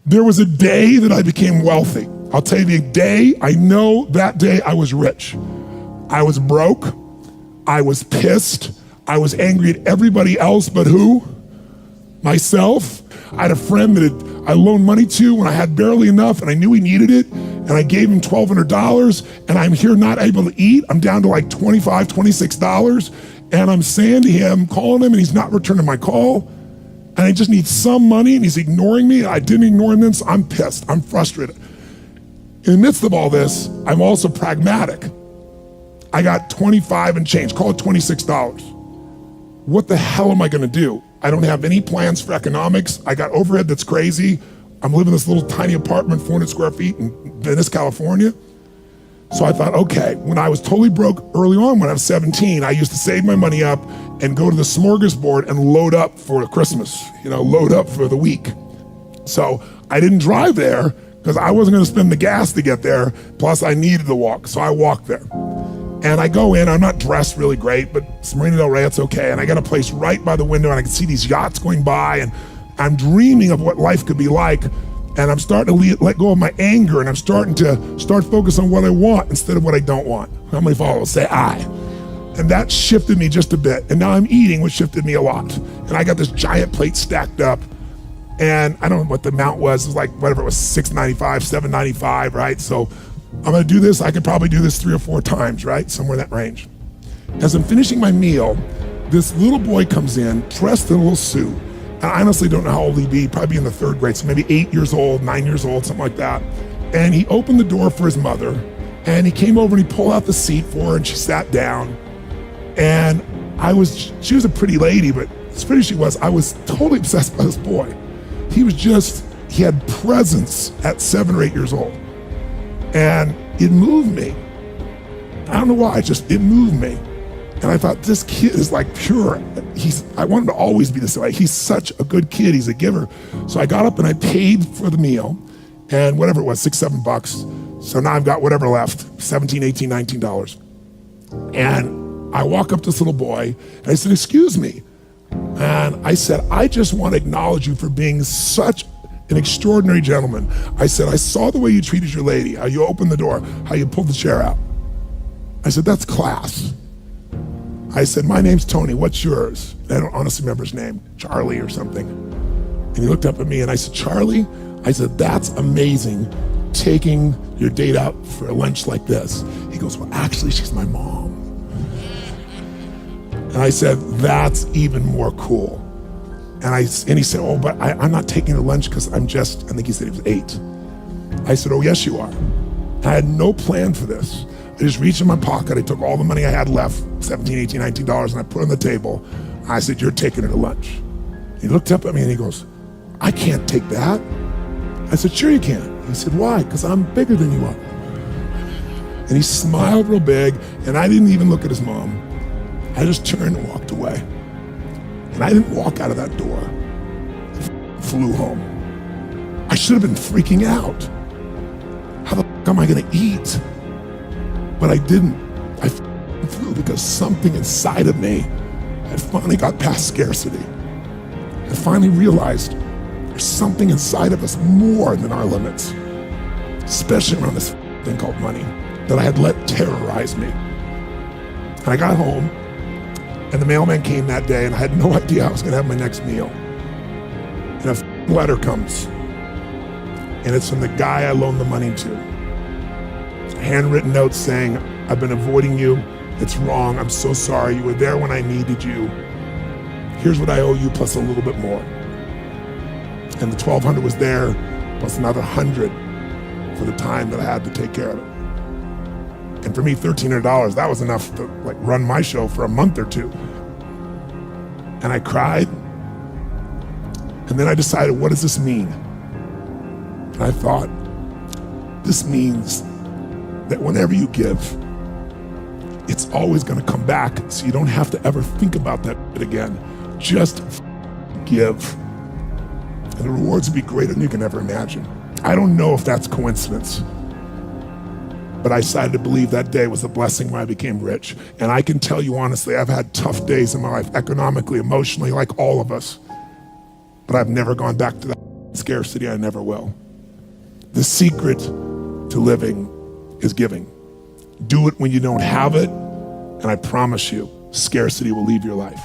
There was a day that I became wealthy. I'll tell you the day, I know that day I was rich. I was broke, I was pissed, I was angry at everybody else but who? Myself. I had a friend that I loaned money to when I had barely enough and I knew he needed it, and I gave him $1,200, and I'm here not able to eat. I'm down to like $25, $26, and I'm saying to him, calling him, and he's not returning my call, and I just need some money, and he's ignoring me. I didn't ignore him then, so I'm pissed, I'm frustrated. In the midst of all this, I'm also pragmatic. I got 25 and change, call it $26. What the hell am I gonna do? I don't have any plans for economics. I got overhead that's crazy. I'm living in this little tiny apartment, 400 square feet in Venice, California. So I thought, okay, when I was totally broke early on, when I was 17, I used to save my money up and go to the smorgasbord and load up for Christmas, load up for the week. So I didn't drive there because I wasn't gonna spend the gas to get there, plus I needed to walk, so I walked there. And I go in, I'm not dressed really great, but Marina Del Rey, it's okay. And I got a place right by the window and I can see these yachts going by, and I'm dreaming of what life could be like. And I'm starting to let go of my anger, and I'm starting to focus on what I want instead of what I don't want. How many followers say I? And that shifted me just a bit. And now I'm eating, which shifted me a lot. And I got this giant plate stacked up, and I don't know what the amount was. It was like, whatever it was, $6.95, $7.95, right? So I'm gonna do this, I could probably do this 3 or 4 times, right? Somewhere in that range. As I'm finishing my meal, this little boy comes in, dressed in a little suit. I honestly don't know how old he'd be, probably in the 3rd grade, so maybe 8 years old, 9 years old, something like that. And he opened the door for his mother, and he came over and he pulled out the seat for her, and she sat down. And she was a pretty lady, but as pretty as she was, I was totally obsessed by this boy. He had presence at 7 or 8 years old. And it moved me. I don't know why, it moved me. And I thought, this kid is like pure. I want him to always be this way. He's such a good kid, he's a giver. So I got up and I paid for the meal, and whatever it was, $6, $7. So now I've got whatever left, $17, $18, $19. And I walk up to this little boy, and I said, excuse me. And I said, I just want to acknowledge you for being such an extraordinary gentleman. I said, I saw the way you treated your lady, how you opened the door, how you pulled the chair out. I said, that's class. I said, my name's Tony, what's yours? And I don't honestly remember his name, Charlie or something. And he looked up at me and I said, Charlie? I said, that's amazing, taking your date out for a lunch like this. He goes, well, actually, she's my mom. And I said, that's even more cool. And he said, oh, but I'm not taking her lunch because I think he said he was 8. I said, oh, yes, you are. I had no plan for this. I just reached in my pocket, I took all the money I had left, $17, $18, $19, and I put it on the table. I said, you're taking her to lunch. He looked up at me and he goes, I can't take that. I said, sure you can. He said, why? Because I'm bigger than you are. And he smiled real big, and I didn't even look at his mom. I just turned and walked away. And I didn't walk out of that door. I flew home. I should have been freaking out. How the fuck am I gonna eat? But I didn't. I flew because something inside of me had finally got past scarcity. I finally realized there's something inside of us more than our limits, especially around this thing called money that I had let terrorize me. And I got home, and the mailman came that day, and I had no idea how I was gonna have my next meal. And a letter comes, and it's from the guy I loaned the money to. Handwritten notes saying, I've been avoiding you, it's wrong, I'm so sorry, you were there when I needed you. Here's what I owe you plus a little bit more. And the $1,200 was there, plus another $100 for the time that I had to take care of it. And for me, $1,300, that was enough to run my show for a month or 2. And I cried, and then I decided, what does this mean? And I thought, this means that whenever you give, it's always gonna come back, so you don't have to ever think about that again. Just give. And the rewards will be greater than you can ever imagine. I don't know if that's coincidence, but I decided to believe that day was a blessing when I became rich. And I can tell you honestly, I've had tough days in my life, economically, emotionally, like all of us, but I've never gone back to that Scarcity, I never will. The secret to living is giving. Do it when you don't have it, and I promise you, scarcity will leave your life.